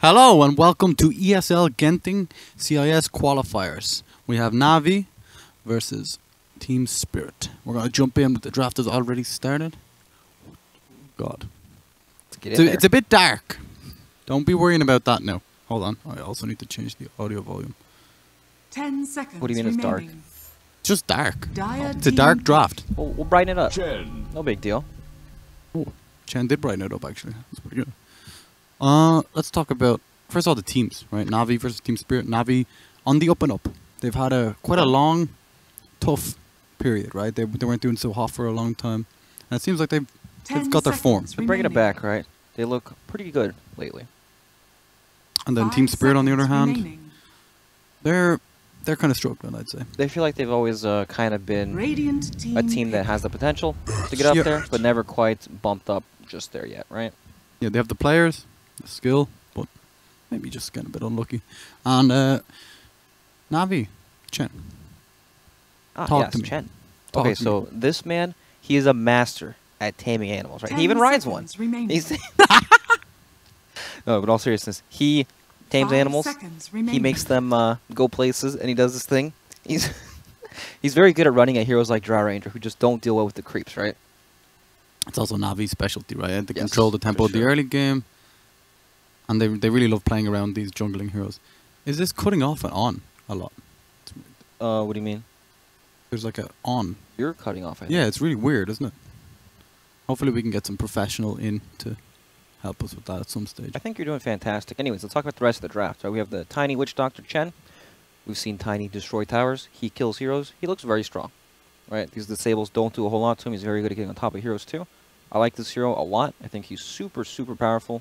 Hello and welcome to ESL Genting CIS Qualifiers. We have NaVi versus Team Spirit. We're going to jump in, but the draft has already started. God. It's a bit dark. Don't be worrying about that now. Hold on. I also need to change the audio volume. 10 seconds. What do you mean it's dark? It's just dark. It's a dark draft. We'll brighten it up. No big deal. Oh, Chen did brighten it up actually. That's pretty good. Let's talk about first of all the teams, right? NaVi versus Team Spirit. NaVi on the up and up. They've had quite a long, tough period, right? They weren't doing so hot for a long time, and it seems like they've got their form. They're bringing it back, right? They look pretty good lately. And then Team Spirit, on the other hand, they're kind of struggling, I'd say. They feel like they've always kind of been a team that has the potential to get up there, but never quite bumped up just there yet, right? Yeah, they have the players, the skill, but maybe just getting a bit unlucky. And NaVi, Chen. Talk to me. Chen. Okay, so this man, he is a master at taming animals, right? He even rides one. He's no, but all seriousness, he tames animals. He makes them go places, and he does this thing. He's very good at running at heroes like Drow Ranger, who just don't deal well with the creeps, right? It's also NaVi's specialty, right? They control the tempo of the early game, and they really love playing around these jungling heroes. Is this cutting off and on a lot? What do you mean? There's like a on. You're cutting off, I think. Yeah, it's really weird, isn't it? Hopefully we can get some professional in to help us with that at some stage. I think you're doing fantastic. Anyways, let's talk about the rest of the draft. Right? We have the Tiny Witch Doctor Chen. We've seen Tiny destroy towers. He kills heroes. He looks very strong. Right? These disables don't do a whole lot to him. He's very good at getting on top of heroes too. I like this hero a lot. I think he's super, super powerful.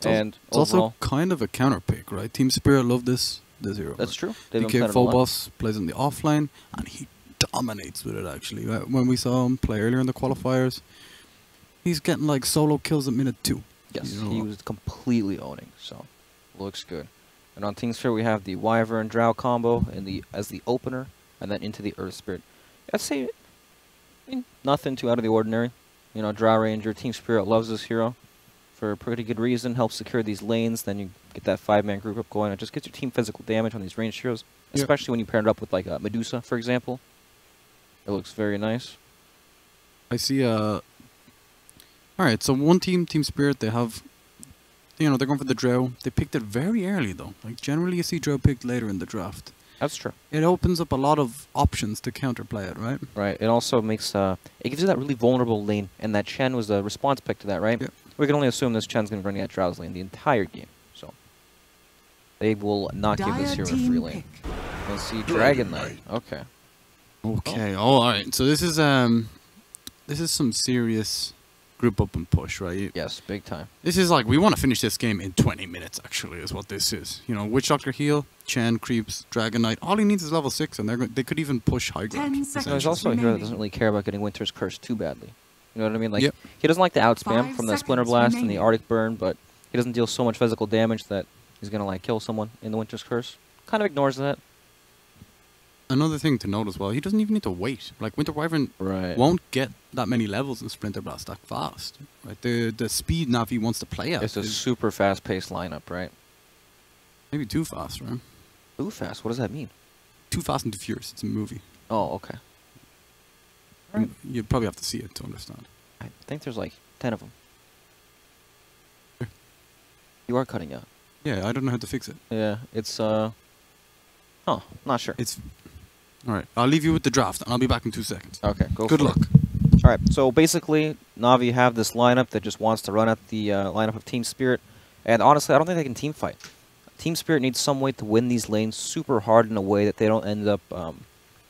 And it's also kind of a counter pick, right? Team Spirit love this hero. That's true. DK Phobos plays in the offlane, and he dominates with it, actually. When we saw him play earlier in the qualifiers, he's getting like solo kills at minute 2. Yes, he was completely owning, so looks good. And on Team Spirit, we have the Wyvern Drow combo as the opener, and then into the Earth Spirit. I'd say nothing too out of the ordinary. You know, Drow Ranger, Team Spirit loves this hero for a pretty good reason. Helps secure these lanes, then you get that 5-man group up going. It just gets your team physical damage on these ranged heroes, especially when you pair it up with like Medusa, for example. It looks very nice. I see. Alright, so one team, Team Spirit, they have, they're going for the Drow. They picked it very early, though. Like, generally you see Drow picked later in the draft. That's true. It opens up a lot of options to counterplay it, right? Right. It also makes, it gives you that really vulnerable lane, and that Chen was a response pick to that, right? Yeah. We can only assume this Chen's going to be running at Drow's lane the entire game, so they will not give this hero a free lane. Let's see, Dragon Knight. Okay. Okay. Oh, alright. So this is some serious group up and push, right? Yes, big time. This is like, we want to finish this game in 20 minutes, actually, is what this is. You know, Witch Doctor heal, Chen creeps, Dragon Knight. All he needs is level 6, and they could even push high ground. There's also a hero that doesn't really care about getting Winter's Curse too badly. You know what I mean? Like, he doesn't like the outspam from the Splinter Blast and the Arctic Burn, but he doesn't deal so much physical damage that he's going to, like, kill someone in the Winter's Curse. Kind of ignores that. Another thing to note as well, he doesn't even need to wait. Like, Winter Wyvern won't get that many levels in Splinter Blast that fast. Right? The speed NaVi wants to play at. It's a super fast-paced lineup, right? Maybe too fast, right? Too fast? What does that mean? Too Fast and Too Furious. It's a movie. Oh, okay. Right. You'd probably have to see it to understand. I think there's like 10 of them. Sure. You are cutting out. Yeah, I don't know how to fix it. Yeah, it's, oh, not sure. It's... Alright, I'll leave you with the draft, and I'll be back in 2 seconds. Okay, go Good luck. Alright, so basically, NaVi have this lineup that just wants to run at the lineup of Team Spirit, and honestly, I don't think they can team fight. Team Spirit needs some way to win these lanes super hard in a way that they don't end up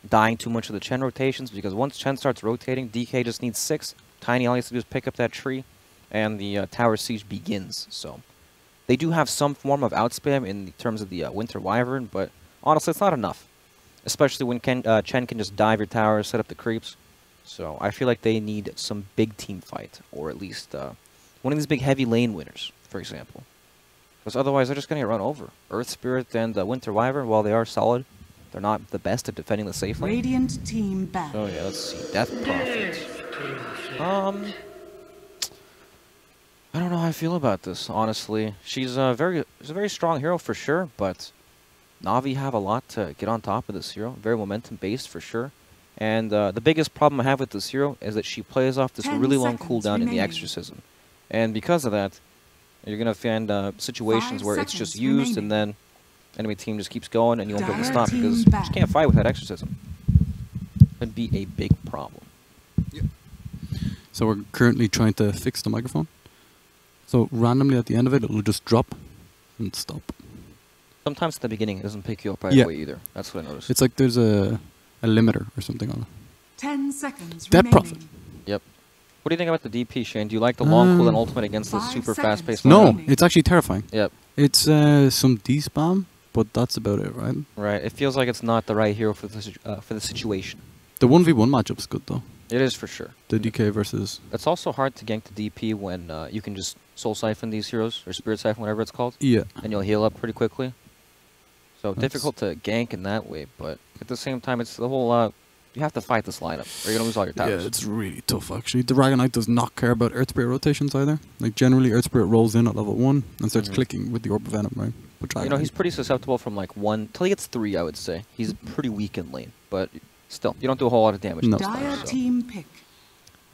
dying too much of the Chen rotations, because once Chen starts rotating, DK just needs 6, Tiny all he has to do is pick up that tree, and the tower siege begins, so... They do have some form of outspam in terms of the Winter Wyvern, but honestly, it's not enough. Especially when Chen can just dive your towers, set up the creeps. So I feel like they need some big team fight, or at least one of these big heavy lane winners, for example. Because otherwise they're just going to get run over. Earth Spirit and Winter Wyvern, while they are solid, they're not the best at defending the safe lane. Radiant team back. So yeah, let's see. Death Prophet. I don't know how I feel about this, honestly. She's a very strong hero for sure, but NaVi have a lot to get on top of this hero. Very momentum-based for sure. And the biggest problem I have with this hero is that she plays off this 10 really long seconds cooldown in the remaining. exorcism. And because of that, you're going to find situations 5 where it's just seconds used remaining. and then enemy team just keeps going and you won't be able to Dire stop team because you back. just can't fight with that exorcism. Could be a big problem. So we're currently trying to fix the microphone. So randomly at the end of it, it'll just drop and stop. Sometimes at the beginning it doesn't pick you up right Yeah. away either. That's what I noticed. It's like there's a limiter or something on it. 10 seconds Dead remaining. profit. Yep. What do you think about the DP, Shane? Do you like the long cooldown ultimate against this 5 super seconds fast-paced No, lineup? remaining. it's actually terrifying. Yep. It's some D-spam, but that's about it, right? Right. It feels like it's not the right hero for the situation. The 1v1 matchup's good though. It is for sure. The DK versus... It's also hard to gank the DP when you can just soul siphon these heroes or spirit siphon, whatever it's called, Yeah. and you'll heal up pretty quickly. So That's- difficult to gank in that way, but at the same time, it's the whole. You have to fight this lineup, or you're gonna lose all your Yeah, towers. it's really tough actually. The Dragonite does not care about Earth Spirit rotations either. Like generally Earth Spirit rolls in at level 1 and starts Mhm. clicking with the Orb of Venom, right? But You know, he's Dragonite- pretty susceptible from like 1 till he gets 3. I would say he's pretty weak in lane, but still, you don't do a whole lot of damage. No. to this Dire stuff, so. team pick.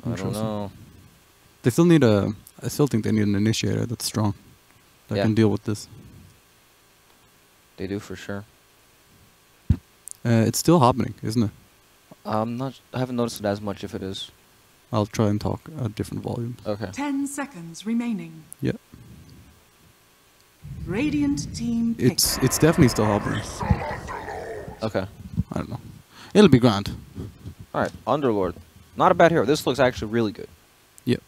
I don't Interesting. know. They still need a... I still think they need an initiator that's strong. That Yeah. can deal with this. They do for sure. It's still happening, isn't it? I haven't noticed it as much. If it is, I'll try and talk at different volumes. okay. 10 seconds remaining. Yeah. Radiant team pick. It's definitely still happening. Okay. I don't know. It'll be grand. All right. Underlord, not a bad hero. This looks actually really good. Yep.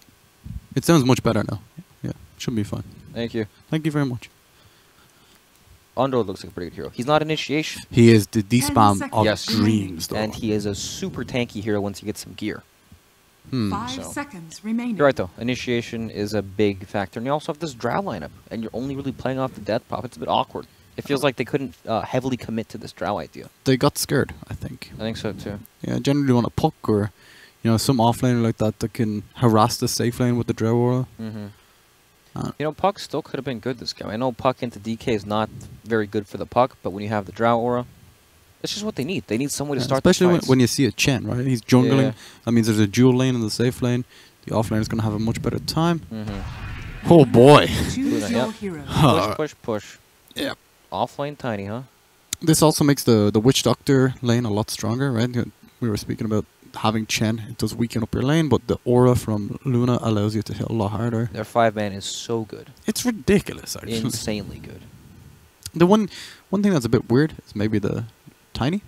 It sounds much better now. Yeah, should be fine. Thank you. Thank you very much. Underlord looks like a pretty good hero. He's not initiation. He is the D-spam 10 of Yes. dreams, though. And he is a super tanky hero once he gets some gear. 5 so- seconds remaining. You're right, though. Initiation is a big factor. And you also have this drow lineup, and you're only really playing off the death prop. It's a bit awkward. It feels like they couldn't heavily commit to this drow idea. They got scared, I think. I think so, too. Yeah, generally want a puck or, some offlaner like that that can harass the safe lane with the Drow Aura. Mm-hmm. Uh, You know, Puck still could have been good this game. I know Puck into DK is not very good for the Puck, but when you have the drow aura, it's just what they need. They need someone to Yeah, start especially the when, fights. when you see a Chen, right? He's jungling. Yeah. That means there's a dual lane in the safe lane. The offlaner is going to have a much better time. Mm-hmm. Oh, boy. Choose Yep. your hero. Push, push, push. Yeah. Offlane tiny, huh? This also makes the Witch Doctor lane a lot stronger, right? We were speaking about having Chen. It does weaken up your lane, but the aura from Luna allows you to hit a lot harder. Their 5-man is so good. It's ridiculous, actually. Insanely good. The one thing that's a bit weird is maybe the Tiny.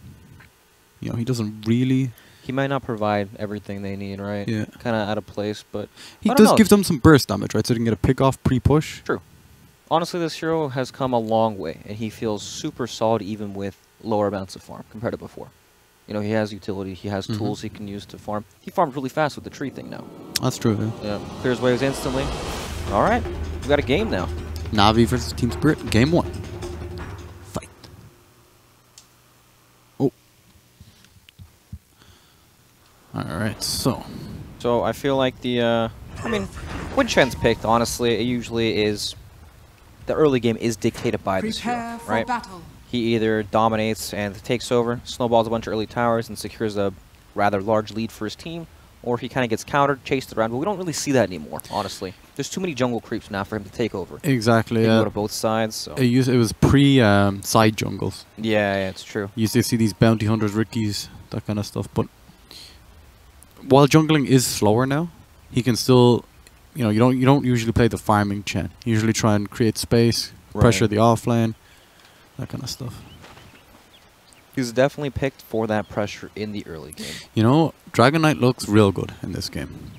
He doesn't really... He might not provide everything they need, right? Yeah. Kind of out of place, but He I don't does know. give them some burst damage, right? So they can get a pick off pre-push. True. Honestly, this hero has come a long way, and he feels super solid even with lower amounts of farm compared to before. You know, he has utility, he has Mhm. tools he can use to farm. He farms really fast with the tree thing now. That's true, yeah. Yeah, clears waves instantly. All right, we got a game now. Navi versus Team Spirit, game 1. Fight. Oh. Alright, so. So I feel like when Chen's picked, honestly, it usually is, the early game is dictated by this hero, Prepare for right? battle. He either dominates and takes over, snowballs a bunch of early towers, and secures a rather large lead for his team, or he kind of gets countered, chased around, but we don't really see that anymore, honestly. There's too many jungle creeps now for him to take over. Exactly, He can yeah. go to both sides, so... It was pre-side jungles. Yeah, it's true. You used to see these bounty hunters, Rickies, that kind of stuff. But while jungling is slower now, he can still, you don't usually play the farming Chen. You usually try and create space, pressure Right. the offlane, that kind of stuff. He's definitely picked for that pressure in the early game. Dragon Knight looks real good in this game.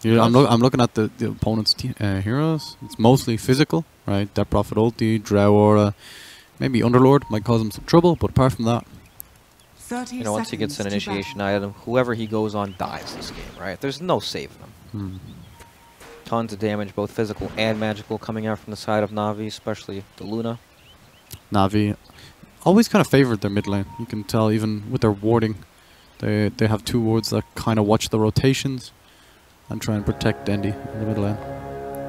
I'm looking at the opponent's heroes. It's mostly physical, right? Death Prophet ulti, Drow Aura, maybe Underlord might cause him some trouble, but apart from that, 30 You know, once he gets an seconds to initiation battle. item, whoever he goes on dies this game, right? There's no saving him. Tons of damage, both physical and magical, coming out from the side of Navi, especially the Luna. Navi always kind of favored their mid lane. You can tell even with their warding. They have 2 wards that kind of watch the rotations and try and protect Dendi in the mid lane.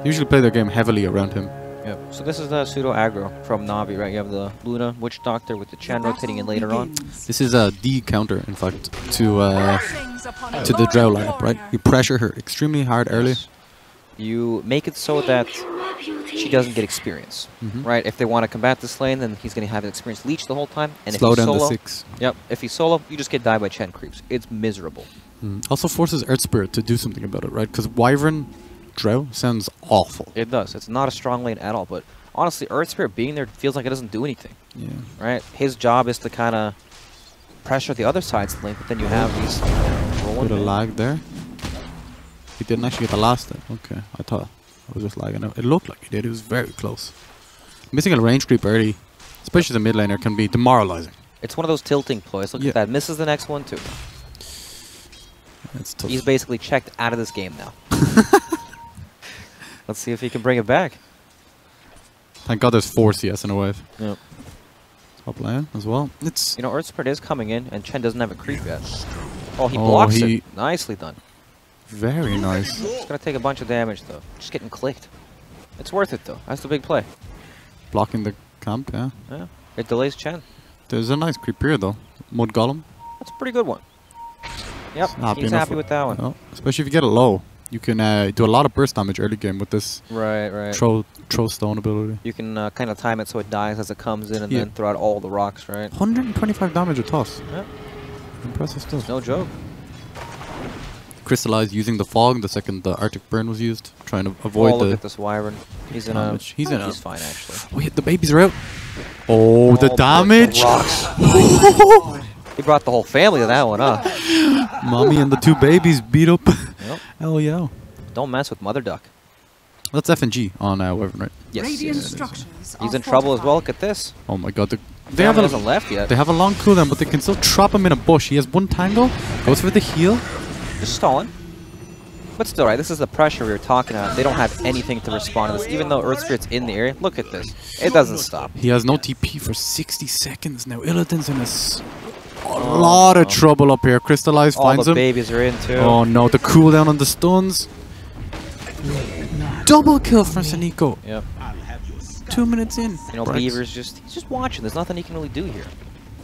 Usually play their game heavily around him. Yep. So this is the pseudo aggro from Navi, right? You have the Luna Witch Doctor with the Chen rotating in later on. This is a D counter, in fact, to the Drow lineup, right? You pressure her extremely hard early. You make it so that she doesn't get experience, right? If they want to combat this lane, then he's going to have an experience leech the whole time. And Slow if he's down solo, to 6. Yep. If he's solo, you just get died by Chen creeps. It's miserable. Also forces Earth Spirit to do something about it, right? Because Wyvern Drow sounds awful. It does. It's not a strong lane at all. But honestly, Earth Spirit being there feels like it doesn't do anything. Yeah. Right? His job is to kind of pressure the other side's lane, but then you have these rolling. Bit of lag there. He didn't actually get the last hit. Okay, I thought I was just lagging out. It looked like he did. It was very close. Missing a range creep early, especially the mid laner, can be demoralizing. It's one of those tilting ploys. Look at that. Misses the next one, too. It's tough. He's basically checked out of this game now. Let's see if he can bring it back. Thank God there's 4 CS in a wave. Yep. Top lane as well. It's You know, Earth Spirit is coming in, and Chen doesn't have a creep yet. Oh, he blocks it. Nicely done. very nice. It's going to take a bunch of damage, though. Just getting clicked. It's worth it, though. That's the big play. Blocking the camp, yeah. Yeah. It delays Chen. There's a nice creep here, though. Mud Golem. That's a pretty good one. Yep, he's happy with that one. Oh, especially if you get it low. You can do a lot of burst damage early game with this Right. throw stone ability. You can kind of time it so it dies as it comes in and then throw out all the rocks, right? 125 damage a toss. Yep. Impressive stuff. No joke. Crystallized using the fog the second the Arctic burn was used, trying to avoid look the at this Wyvern. He's in damage. He's fine, actually. Oh, the babies are out. Oh, the damage! He brought the whole family to that one, huh? Mommy and the 2 babies beat up. Yep. Hell yeah. Don't mess with Mother Duck. That's F and G on Wyvern, right? Yes. Radiant structures He's are in trouble as well. fortified. Look at this. Oh my god. They Family have hasn't left yet. They have a long cooldown, but they can still trap him in a bush. He has 1 tango, goes for the heal. Just stalling. But still, right, this is the pressure we were talking about. They don't have anything to respond to this. Even though Earth Spirit's in the area, look at this. It doesn't stop. He has no TP for 60 seconds now. Illidan's in a lot of trouble up here. Crystallized All finds the him. babies are in, too. Oh no, the cooldown on the stuns. Double kill for Saniko. Yep. 2 minutes in. You know, Beaver's he's just watching. There's nothing he can really do here.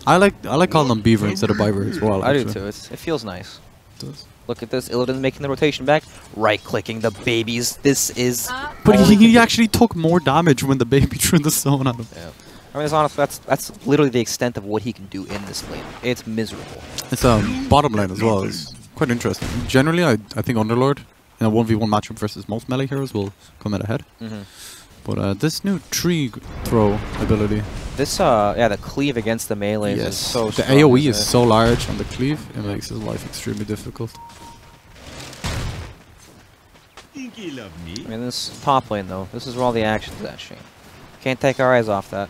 I like calling them Beaver instead of Beaver as well. I do, actually. too. It feels nice. It does. Look at this. Illidan's making the rotation back. Right-clicking the babies. This is... But he actually took more damage when the baby threw the stone at him. Yeah. I mean, it's honest, that's literally the extent of what he can do in this lane. It's miserable. It's bottom lane as well. It's quite interesting. Generally, I think Underlord in a 1v1 matchup versus most melee heroes will come out ahead. But this new tree throw ability. This, the cleave against the melees is so the strong, AoE isn't is it? so large on the cleave, it makes his life extremely difficult. I mean, this top lane, though, this is where all the action's at, Shane. Can't take our eyes off that.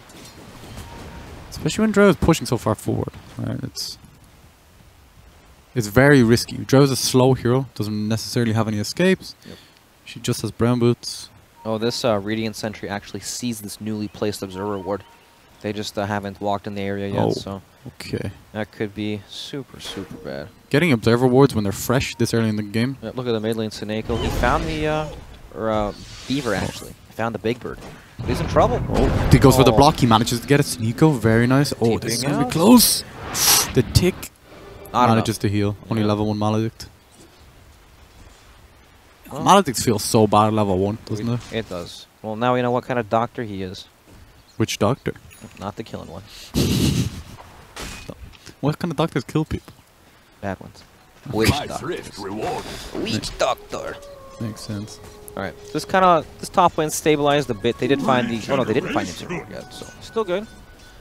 Especially when Drow is pushing so far forward. Right? It's very risky. Drow is a slow hero, doesn't necessarily have any escapes. Yep. She just has brown boots. Oh, this Radiant Sentry actually sees this newly placed Observer Ward. They just haven't walked in the area yet, so Okay. that could be super, super bad. Getting Observer wards when they're fresh this early in the game. Yeah, look at the mid lane Sineko. He found the Beaver, actually. He found the Big Bird. But he's in trouble. Oh, he goes for the block. He manages to get it. Sneeko, very nice. Oh, this is going to be close. The tick manages to heal. Only level 1 Maledict. Well, Maledicts feel so bad at level 1, doesn't it? It does. Well, now we know what kind of doctor he is. Which doctor? Not the killing one. What kind of doctors kill people? Bad ones. Witch doctor. Witch doctor. Makes sense. Alright, this top lane stabilized a bit. They did find the... Oh no, they didn't find the Observer yet, so still good.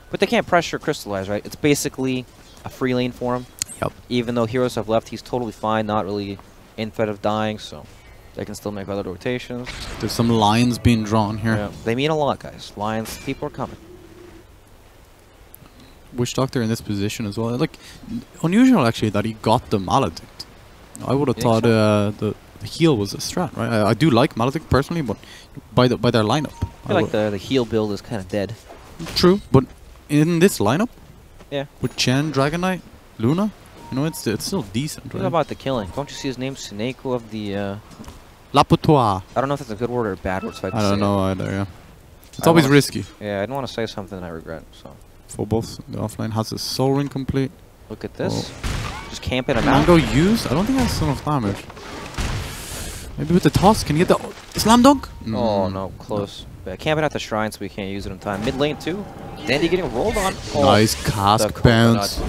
But they can't pressure Crystallize, right? It's basically a free lane for him. Yep. Even though heroes have left, he's totally fine, not really in threat of dying, so they can still make other rotations. There's some lines being drawn here. Yeah, they mean a lot, guys. Lions, people are coming. Witch Doctor in this position as well. Like, unusual actually that he got the Maledict. I would have thought the heal was a strat, right? I do like Maledict personally, but by their lineup. I feel like the heal build is kind of dead. True, but in this lineup, yeah, with Chen, Dragon Knight, Luna, you know, it's still decent, What right? about the killing? Don't you see his name? Sineko of the Laputois. I don't know if that's a good word or a bad word, so I don't know either, yeah. It's I always wanna- risky. Yeah, I don't want to say something I regret. So For both, the offlane has his soul ring complete. look at this. Just camping him out. Mango use? I don't think that's enough damage. Maybe with the toss, can you get the slam dunk? Oh no, close. But camping at the shrine, so we can't use it in time. Mid lane too. Dandy getting rolled on. Oh, Nice the cask coconut. bounce.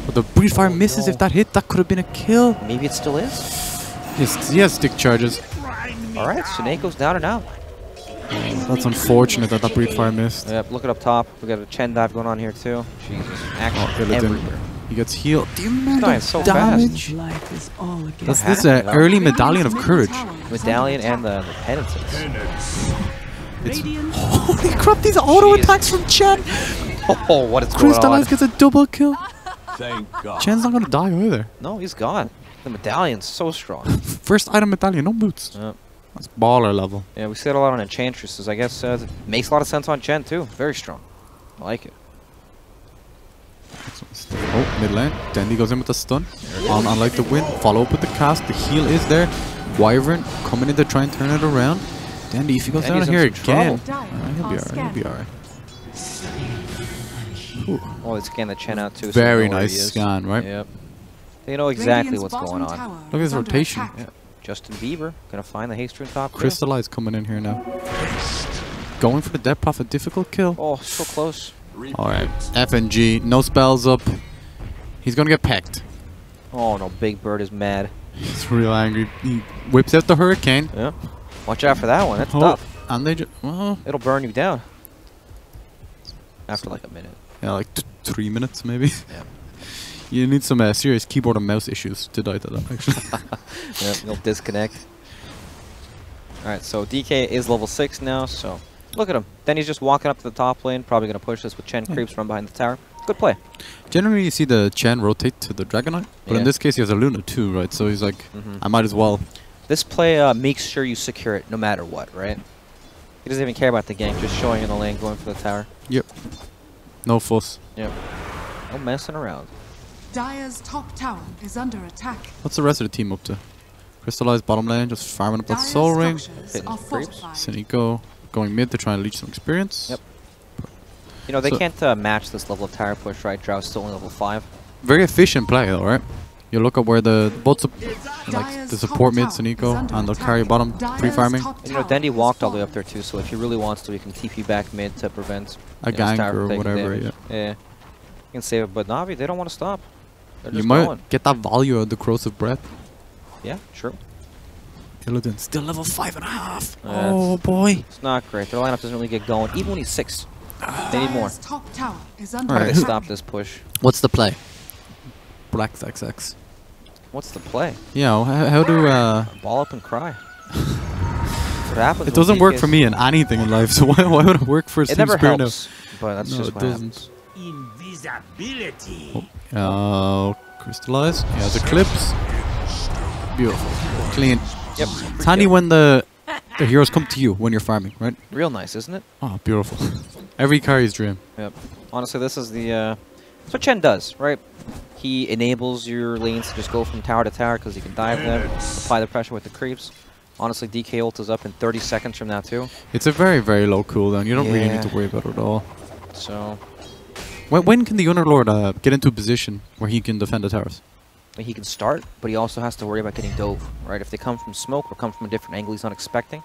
But the breed fire misses. no. If that hit, that could have been a kill. Maybe it still is. He has stick charges. All right, Suneko's down and out. That's unfortunate that breed fire missed. Yep, look it up top. We got a Chen dive going on here too. Jesus, action Illidan. everywhere. He gets healed. The amount Dying of so damage. Life is all again. That's this early medallion of courage. Medallion and the penitence. It's Radiant holy crap! These auto attacks from Chen. Oh, what is going on? Crystallize gets a double kill. Thank God. Chen's not gonna die either. No, he's gone. The medallion's so strong. First item medallion, no boots. Yep. That's baller level. Yeah, we see it a lot on Enchantresses. I guess it makes a lot of sense on Chen too. Very strong. I like it. Oh, mid lane. Dandy goes in with the stun. On like the win. Follow up with the cast. The heal is there. Wyvern coming in to try and turn it around. Dandy, if he goes down Dandy's in here some again, trouble. he'll be alright. He'll be alright. Oh, they scan the Chen out too. So Very they know where he nice is. scan, right? Yep. They know exactly Radiant's what's going bottom on. tower Look at his is under rotation. attack. Yeah. Justin Bieber gonna find the haste rune top. too. Crystallize coming in here now. Going for the Death Prophet, difficult kill. Oh, so close. Alright, FNG, no spells up. He's gonna get pecked. Oh no, Big Bird is mad. He's real angry. He whips out the hurricane. Yeah. Watch out for that one. That's Oh, tough. and they just, well, It'll burn you down. After like a minute. yeah, like 3 minutes maybe. Yeah. You need some serious keyboard and mouse issues to die to that, actually. Yep, you'll disconnect. Alright, so DK is level 6 now, so look at him. Then he's just walking up to the top lane, probably going to push this with Chen creeps from behind the tower. Good play. Generally, you see the Chen rotate to the Dragonite, but Yeah. in this case, he has a Luna too, right? So he's like, I might as well. This play makes sure you secure it no matter what, right? He doesn't even care about the gank, just showing in the lane, going for the tower. Yep. No fuss. Yep. No messing around. Dire's top tower is under attack. What's the rest of the team up to? Crystallized bottom lane, just farming up that Dire's soul ring. structures Hitting are creeps. fortified. Seniko going mid to try and leech some experience. Yep. You know, they So- can't match this level of tower push, right? Drow's still only level 5. Very efficient play though, right? You look at where the both like Dire's the top support mid tower is Seniko under and the attack. carry bottom Dire's pre-farming. top And you know, tower Dendy is walked all the way up fallen. there too, so if he really wants to, he can TP back mid to prevent A you know, his gank tower from or taking whatever, damage. Yeah. You can save it, but Navi, they don't want to stop. They're You just might going. get that value of the corrosive breath. Yeah, true. Illidan still level 5.5. Yeah, Oh boy. It's not great. Their lineup doesn't really get going, even when he's 6. They need more. Dire's top tower is under Alright. Trying attack. to stop this push. What's the play? Black XX. What's the play? Yeah, how do Ball up and cry. What happens? it doesn't when work DK for me in anything in life, so why would it work for It Team never Spirit now? helps, but that's No, just it what doesn't. happens. Invisibility. Crystallize. Yeah, the clips. Beautiful. Clean. Yep. It's handy when the heroes come to you when you're farming, right? Real nice, isn't it? Oh, beautiful. Every carry's dream. Yep. Honestly, this is the that's what Chen does, right? He enables your lanes to just go from tower to tower because he can dive them, apply the pressure with the creeps. Honestly, DK ult is up in 30 seconds from now too. It's a very, very low cooldown. You don't really Yeah. need to worry about it at all. So When can the Underlord get into a position where he can defend the towers? he can start, but he also has to worry about getting dove, right? If they come from smoke or come from a different angle he's not expecting,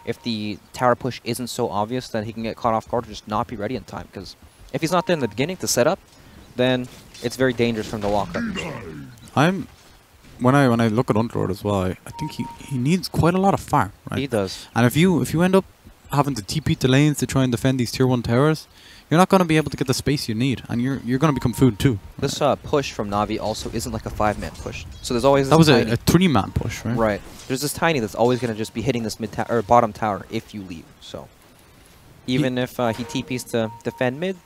if the tower push isn't so obvious, then he can get caught off guard or just not be ready in time. Because if he's not there in the beginning to set up, then it's very dangerous for him to walk up. When I look at Underlord as well, I think he needs quite a lot of farm, right? He does. And if you end up having to TP to lanes to try and defend these tier 1 towers, you're not going to be able to get the space you need, and you're going to become food too. This push from Navi also isn't like a 5-man push. So there's always this That was tiny a 3-man push, right? right. There's this tiny that's always going to just be hitting this mid or bottom tower if you leave. So even if he TPs to defend mid,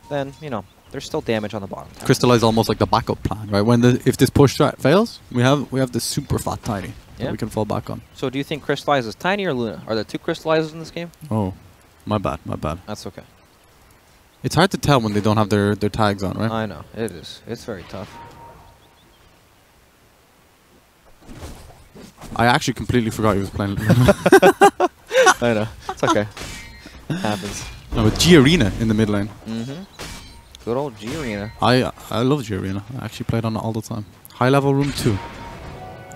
then you know there's still damage on the bottom tower. Crystallize almost like the backup plan, right? If this push strat fails, we have this super fat tiny that Yeah. we can fall back on. So do you think Crystallize is tiny or Luna? Are there 2 Crystallizers in this game? Oh, my bad. That's okay. It's hard to tell when they don't have their tags on, right? I know it is. It's very tough. I actually completely forgot he was playing. I know. It's okay. Happens. No, but G Arena in the mid lane. Good old G Arena. I love G Arena. I actually played on it all the time. High level room 2.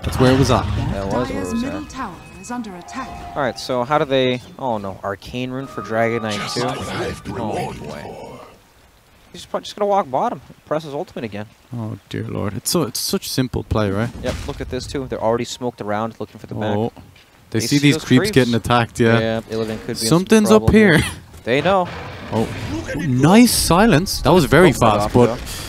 That's where it was at. That was where it Dire's was middle at. tower is under attack. Alright, so how do they... Oh no, Arcane Rune for Dragon Knight too? Oh boy. He's probably just gonna walk bottom. Press his ultimate again. Oh dear lord. It's such simple play, right? Yep, look at this too. They're already smoked around looking for the back. Oh. They see these those creeps getting attacked, yeah. Yeah, Illidan could be in some Something's up trouble here. They know. Oh. Nice silence. That was very Broke that fast, off, but...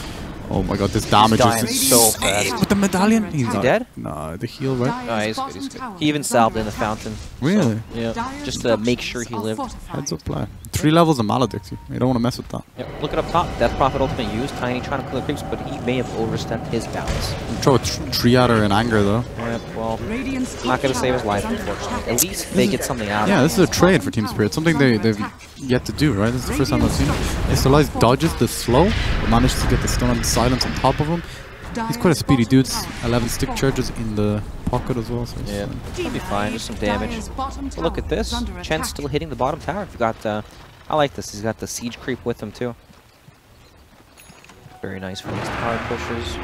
Oh my god, this damage dying is... so fast. With the medallion? He's he not dead? Nah, the heal, right? No, he's good, he's good. He even salved in the fountain. Really? Yeah, just to make sure he lived. Heads up play. 3 levels of Maledict. You don't want to mess with that. Yep, look it up top. Death Prophet ultimate used. Tiny trying to kill the creeps, but he may have overstepped his bounds. Throw a tree at her in anger, though. Yep, well, not going to save his life, unfortunately. At least they get something out Yeah, of it. this is a trade for Team Spirit. Something they've yet to do, right? This is the first time I've seen it. Istalize dodges the slow, but manages to get the stun and silence on top of him. He's quite a speedy dude. 11 stick charges in the pocket as well. So Yeah, he'll be fine. Just some damage. But look at this. Chen's still hitting the bottom tower. You've got, I like this. He's got the siege creep with him too. Very nice for these tower pushes.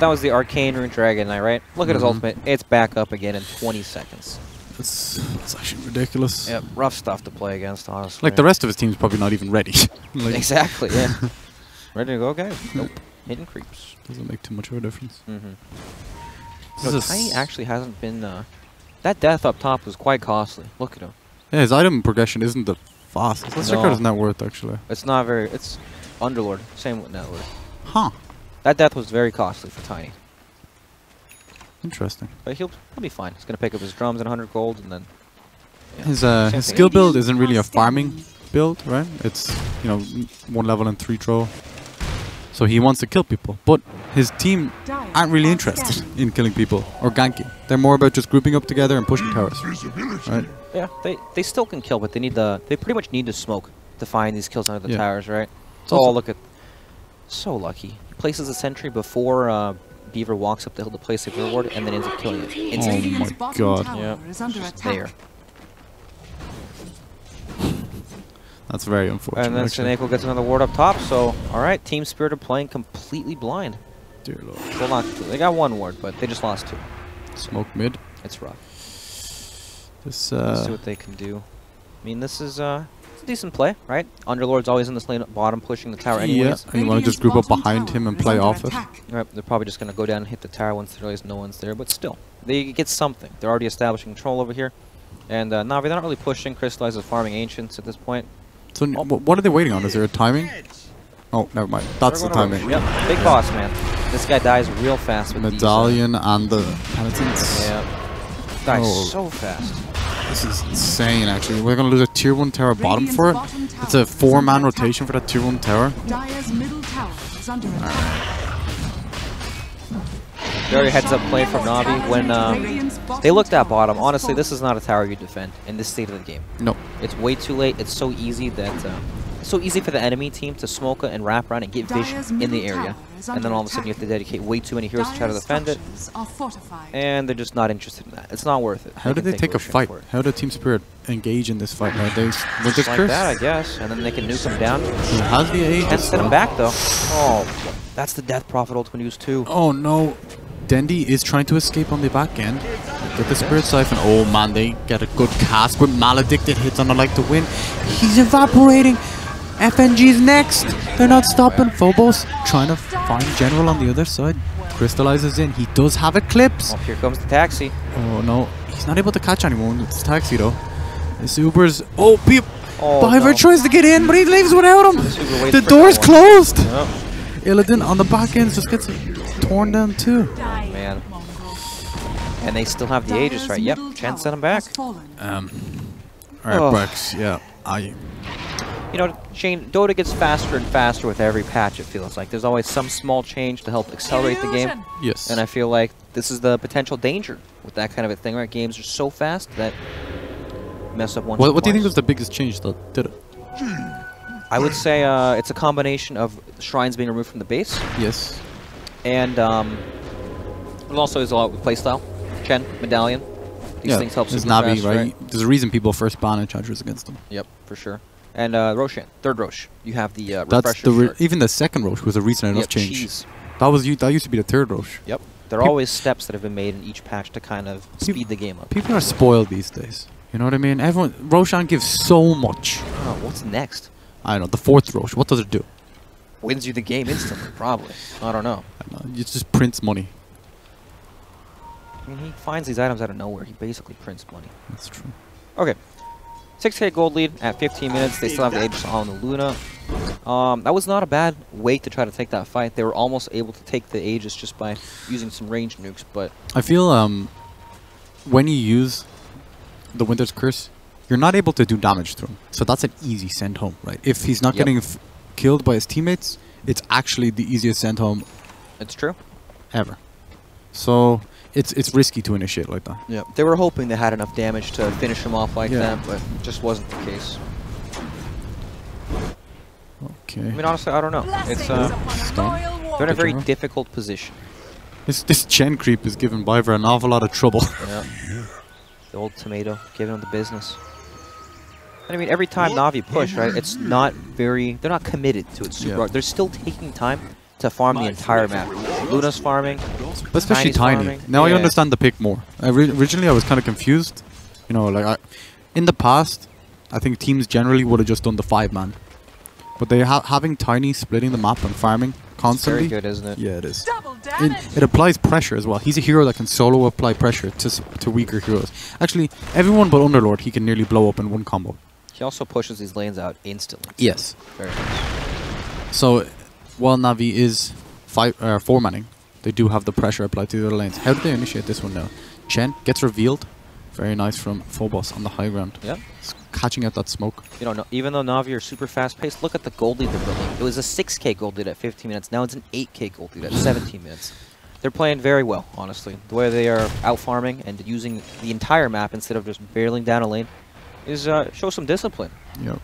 That was the Arcane Rune Dragon Knight, right? Look at his ultimate. It's back up again in 20 seconds. That's actually ridiculous. Yep, rough stuff to play against, honestly. Like the rest of his team's probably not even ready. Like, Exactly, yeah. Ready to go, guys? Nope. Hidden creeps. doesn't make too much of a difference. No, Tiny actually hasn't been... that death up top was quite costly. Look at him. Yeah, his item progression isn't the fastest. Let's check out his net worth, actually. It's not very... It's Underlord. Same with Netlord. Huh. That death was very costly for Tiny. Interesting. But he'll be fine. He's going to pick up his drums and 100 gold and then... Yeah. His Same skill thing. build isn't really a farming build, right? It's, 1 level and 3 throw. So he wants to kill people. But his team aren't really interested in killing people or ganking. They're more about just grouping up together and pushing towers. Right? Yeah, they still can kill, but they pretty much need to smoke to find these kills under the towers, right? Oh, look at... So lucky. He places a sentry before Beaver walks up the hill to place a reward and then ends up killing it instantly. Oh my god. Yeah, just there. That's very unfortunate. And then Seneko gets another ward up top, so alright, Team Spirit are playing completely blind. Dear lord. Well, not they got 1 ward, but they just lost 2. Smoke mid. It's rough. This Let's see what they can do. I mean, this is it's a decent play, right? Underlord's always in this lane at bottom, pushing the tower anyways. Yeah, you want to just group up behind him and play off it. Right, they're probably just going to go down and hit the tower once they realize no one's there, but still. They get something. They're already establishing control over here. And NaVi, they're not really pushing. Crystallize is farming Ancients at this point. So what are they waiting on? Is there a timing? Oh, never mind. That's the timing. Yep, big boss, man. This guy dies real fast with Medallion and the penitence. Yeah. Dies so fast. This is insane, actually. We're going to lose a tier 1 tower bottom for it. It's a 4-man rotation for that tier 1 tower. Dire's middle tower is under attack. Very heads-up play from NaVi when they looked at bottom. Honestly, this is not a tower you defend in this state of the game. No. It's way too late. It's so easy that so easy for the enemy team to smoke and wrap around and get vision in the area. And then all of a sudden you have to dedicate way too many heroes to try to defend it. And they're just not interested in that. It's not worth it. How did they take a fight? How did Team Spirit engage in this fight nowadays? With this like curse? that, I guess. And then they can nuke him down. He has the A. Can't set him back, though. Oh, that's the Death Prophet ultimate use, too. Oh, no. Dendy is trying to escape on the back end. Get the Spirit Siphon. Oh, man, they get a good cast with Maledicted hits on the like to win. He's evaporating. FNG's next. They're not stopping. Phobos trying to find General on the other side. Crystallizes in. He does have Eclipse. Oh, here comes the taxi. Oh, no. He's not able to catch anyone. It's Taxi, though. This Uber's... Oh, peep. Oh, Biver no. tries to get in, but he leaves without him. The for door's that one. closed. Yep. Illidan on the back end just gets torn down, too. Man. And they still have the Aegis, right? Yep. Chen sent him back. Alright, Oh. Brex, yeah. You know, Shane, Dota gets faster and faster with every patch, it feels like. There's always some small change to help accelerate the game. Yes. And I feel like this is the potential danger with that kind of a thing, right? Games are so fast that mess up one. What do you think was the biggest change that did it? I would say it's a combination of shrines being removed from the base. Yes. And it also is a lot with playstyle. Chen, Medallion. These things help it's super NaVi, fast, right? There's a reason people first ban Enchanters against them. Yep, for sure. And Roshan, third Rosh. You have the That's refresher the shirt. even the second Roche was a recent enough Yep, change. cheese. That used to be the third Roche. Yep. There are always steps that have been made in each patch to kind of speed the game up. People are spoiled these days. You know what I mean? Everyone, Roshan gives so much. Oh, what's next? I don't know. The fourth Roche, what does it do? Wins you the game instantly, probably. I don't know. I don't know. It just prints money. I mean, he finds these items out of nowhere. He basically prints money. That's true. Okay. 6k gold lead at 15 minutes. They still have the Aegis on the Luna. That was not a bad way to try to take that fight. They were almost able to take the Aegis just by using some ranged nukes, but... I feel when you use the Winter's Curse, you're not able to do damage to him. So that's an easy send home, right? If he's not getting killed by his teammates, it's actually the easiest send home. It's true. Ever. So it's risky to initiate like that. Yeah. They were hoping they had enough damage to finish him off like that, but it just wasn't the case. Okay. I mean, honestly, I don't know. It's they're in a very difficult position. This Chen creep is giving Biver an awful lot of trouble. Yeah. The old tomato giving him the business. And I mean, every time NaVi push, right, it's not very... They're not committed to it super hard. They're still taking time to farm the entire map. Luna's farming. But especially Tiny's Tiny. farming. Now I understand the pick more. Originally I was kind of confused. You know, like in the past, I think teams generally would have just done the 5-man. But they having Tiny splitting the map and farming constantly. It's very good, isn't it? Yeah, it is. It applies pressure as well. He's a hero that can solo apply pressure to weaker heroes. Actually, everyone but Underlord he can nearly blow up in one combo. He also pushes these lanes out instantly. Yes. Very nice. So, while NaVi is 4-manning, they do have the pressure applied to the other lanes. How do they initiate this one now? Chen gets revealed. Very nice from Phobos on the high ground. Yep. Catching out that smoke. You know, even though NaVi are super fast-paced, look at the gold lead they're building. It was a 6k gold lead at 15 minutes. Now it's an 8k gold lead at 17 minutes. They're playing very well, honestly. The way they are out-farming and using the entire map instead of just barreling down a lane is show some discipline. Yeah.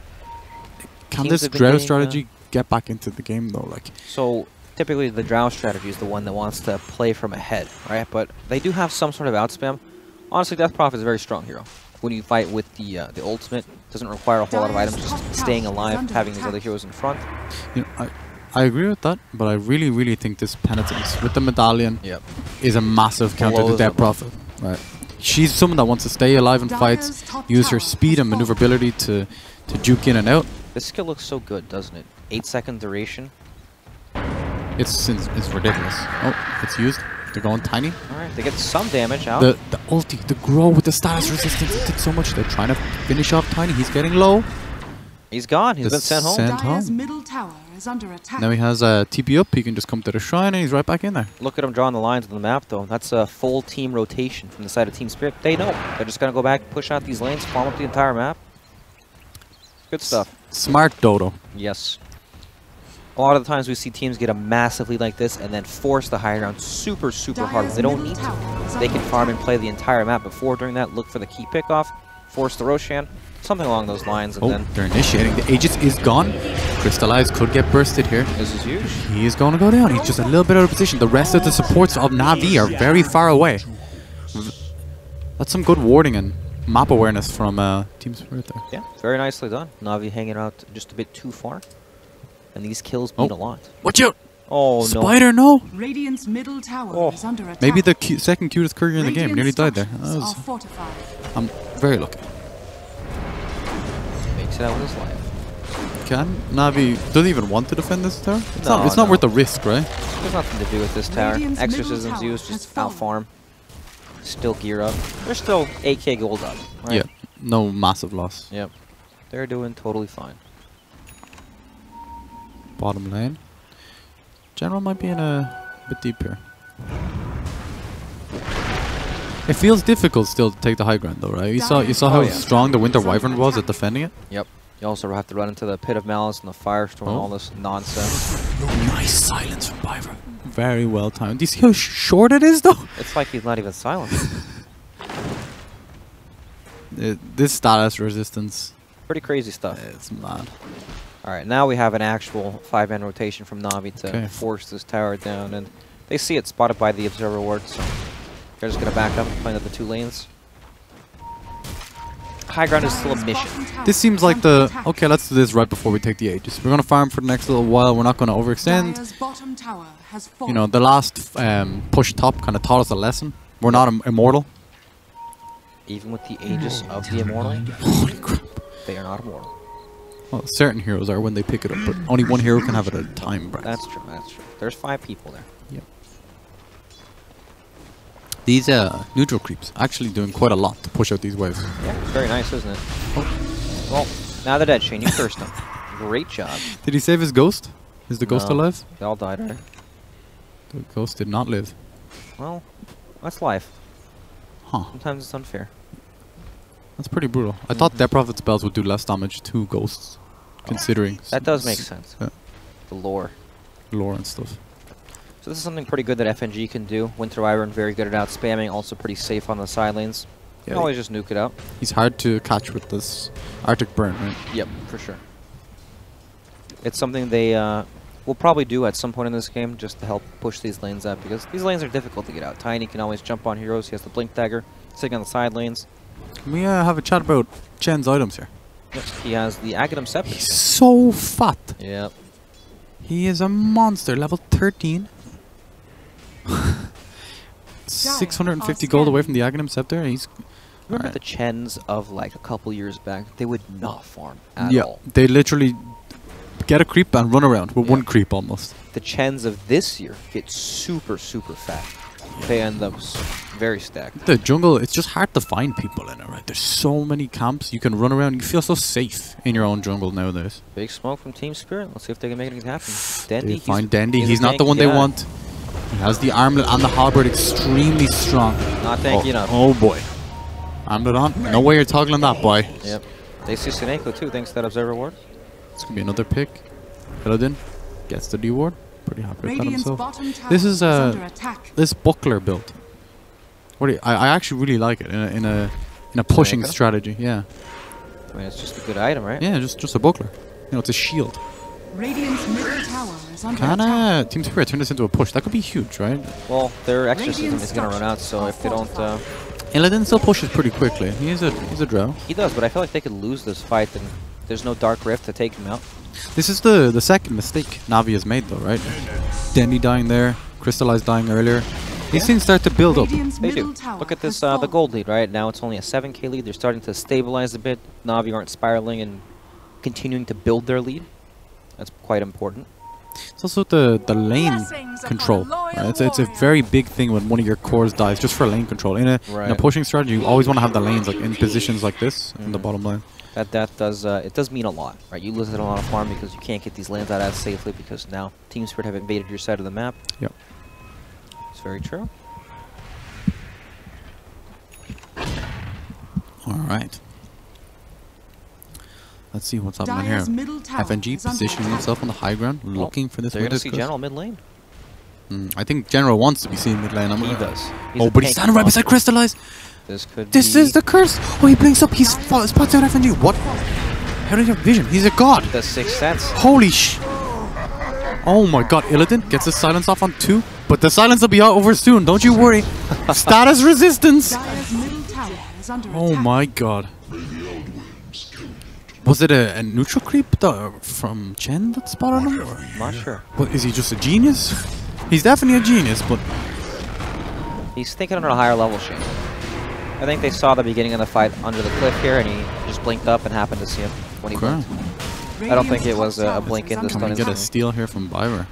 Can Teams this have been Drow getting, strategy get back into the game though? Like, so typically the Drow strategy is the one that wants to play from ahead, right? But they do have some sort of outspam. Honestly, Death Prophet is a very strong hero. When you fight with the ultimate, it doesn't require a whole lot of items, just staying alive, having these other heroes in front. you know, I agree with that, but I really, really think this penitence with the medallion is a massive counter to Death Prophet. Right. She's someone that wants to stay alive in fights, use her speed and maneuverability to juke in and out. This skill looks so good, doesn't it? 8-second duration. It's ridiculous. Oh, it's used. They're going Tiny. Alright, they get some damage out. The ulti, the grow with the status resistance, it did so much. They're trying to finish off Tiny. He's getting low. He's gone. He's been sent home. Dire's middle tower is under attack. Now he has a TP up. He can just come to the shrine and he's right back in there. Look at him drawing the lines on the map, though. That's a full team rotation from the side of Team Spirit. They know. They're just going to go back, push out these lanes, farm up the entire map. Good stuff. Smart Dodo. Yes. A lot of the times we see teams get a massive lead like this and then force the high ground super, super hard. They don't need to. They can farm and play the entire map before doing that. Look for the key pickoff, force the Roshan, something along those lines. And then they're initiating. The Aegis is gone. Crystallize could get bursted here. This is huge. He is going to go down. He's just a little bit out of position. The rest of the supports of NaVi are very far away. That's some good warding and map awareness from Team Spirit there. Yeah, very nicely done. NaVi hanging out just a bit too far. And these kills mean a lot. Watch out! Oh, no. Spider, no! Radiant's middle tower is under attack. Maybe the second cutest courier in the game. Nearly died there. Are fortified. I'm very lucky. Makes it out with his life. Can NaVi doesn't even want to defend this tower? It's not worth the risk, right? There's nothing to do with this tower. Radiant's Exorcisms middle used, tower just has fallen. out farm. Still gear up. They're still 8k gold up. Right? Yeah, no massive loss. Yep. They're doing totally fine. Bottom lane. General might be in a bit deep here. It feels difficult still to take the high ground though, right? You saw how strong the Winter Wyvern was at defending it? Yep. You also have to run into the Pit of Malice and the Firestorm and all this nonsense. Nice silence from Biver. Very well timed. Do you see how short it is though? It's like he's not even silent. This status resistance. Pretty crazy stuff. It's mad. Alright, now we have an actual 5-man rotation from NaVi to force this tower down, and they see it spotted by the Observer Ward, so they're just going to back up, playing at the 2 lanes. high ground is still a mission. This seems like the... Okay, let's do this right before we take the Aegis. We're going to farm for the next little while. We're not going to overextend. Dire's bottom tower has You know, fallen. the last push top kind of taught us a lesson. We're not immortal. Even with the Aegis of the Immortal, Holy crap. they are not immortal. Well, certain heroes are when they pick it up, but only one hero can have it at a time, Brad. That's true, that's true. There's 5 people there. Yep. These neutral creeps actually doing quite a lot to push out these waves. Yeah, it's very nice, isn't it? Well, now they're dead, Shane. You cursed them. Great job. Did he save his ghost? Is the ghost No. alive? They all died, right? The ghost did not live. Well, that's life. Huh. Sometimes it's unfair. That's pretty brutal. I thought Death Prophet spells would do less damage to ghosts, considering That does make sense. Yeah. The lore. lore and stuff. So this is something pretty good that FNG can do. Winter Wyvern, very good at out spamming, also pretty safe on the side lanes. You can always just nuke it out. He's hard to catch with this Arctic Burn, right? Yep, for sure. It's something they will probably do at some point in this game just to help push these lanes out, because these lanes are difficult to get out. Tiny can always jump on heroes. He has the Blink Dagger, sitting on the side lanes. Can we have a chat about Chen's items here? Yep. He has the Aghanim Scepter. He's so fat. Yep. He is a monster, level 13. 650 gold away from the Aghanim Scepter. He's Remember the Chens of like a couple years back? They would not farm at all. They literally get a creep and run around with one creep almost. The Chens of this year get super, super fat. They end up very stacked. The jungle, it's just hard to find people in it, right? There's so many camps. You can run around. You feel so safe in your own jungle nowadays. Big smoke from Team Spirit. Let's see if they can make anything happen. They Dendy, find Dendy. He's a not the tank, one they yeah. want. He has the armlet and the halberd extremely strong. Not tanky enough. Oh boy. Armlet on. No way you're toggling that, boy. Yep. They see Sineko too, thanks to that Observer Ward. It's going to be another pick. Illidan gets the D ward. Pretty happy with that Radiant's himself. bottom tower This is is under attack. this buckler build. What do you, I actually really like it in a pushing Sineko? strategy. Yeah. I mean, it's just a good item, right? Yeah, just a buckler. You know, it's a shield. Radiant's middle tower is under attack. Kinda Team Spirit turn this into a push. That could be huge, right? Well, their exorcism is going to run out, so if they don't... Illidan still pushes pretty quickly. He's a drow. he does, but I feel like they could lose this fight, and there's no Dark Rift to take him out. This is the second mistake NaVi has made, though, right? Dendy dying there, Crystallized dying earlier. These things start to build up. Radiant's They middle do. tower Look at has this, the fallen. gold lead, right? Now it's only a 7k lead. They're starting to stabilize a bit. Na'Vi aren't spiraling and continuing to build their lead. That's quite important. It's also the lane control. Right? It's a very big thing when one of your cores dies, just for lane control. In a pushing strategy, you always want to have the lanes like in positions like this in the bottom lane. That does it does mean a lot, right? You lose a lot of farm because you can't get these lanes out as safely because now Team Spirit have invaded your side of the map. Yep. It's very true. All right. Let's see what's happening here. Dire's middle tower FNG is under positioning attack. himself on the high ground, looking for this They're going to Winter's see Curse. General mid lane. I think General wants to be seen mid lane. He does. Oh, but he's standing right beside Crystallized. This could This be is the curse. Oh, he blinks up. He's spots out FNG. What? How did he have vision? He's a god. the Sixth Sense. Holy sh! Oh my god, Illidan gets his silence off on 2, but the silence will be out over soon, don't you worry. Status resistance! Dire's middle tower is under Oh attack. my god. Was it a neutral creep from Chen that spotted him? Or? I'm not sure. What, is he just a genius? He's definitely a genius, but... He's thinking on a higher level, Shane. I think they saw the beginning of the fight under the cliff here, and he just blinked up and happened to see him when he blinked. I don't think it was a blink in the Can stun. we get a steal here from Byver?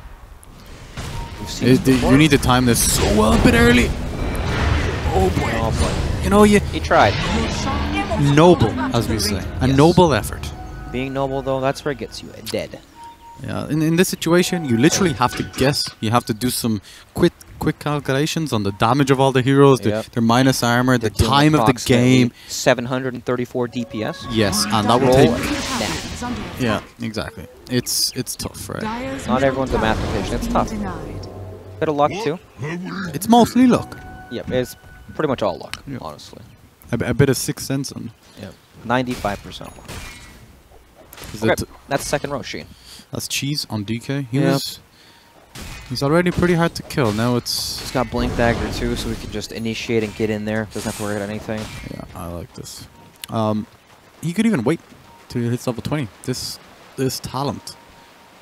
You've seen this before? You need to time this so well a bit early. Oh boy. Oh boy. You know, He tried. noble, as we say. A Yes. noble effort. Being noble, though, that's where it gets you dead. Yeah, in this situation, you literally have to guess. You have to do some quick calculations on the damage of all the heroes, their minus armor, the They're dealing time of the approximately game. 734 DPS. Yes, and that will Roll take... it down. Is under attack. Yeah, exactly. It's tough, right? Dire's Not middle everyone's a tower mathematician, has it's been tough. denied. Bit of luck, too. It's mostly luck. Yep, it's pretty much all luck, Yeah. honestly. A bit of Sixth Sense on. Yep. 95% luck. Is Okay, it, that's second row, Sheen. that's cheese on DK. Yep. He's already pretty hard to kill. Now it's... He's got Blink Dagger, too, so we can just initiate and get in there. Doesn't have to worry about anything. Yeah, I like this. he could even wait till he hits level 20. This talent.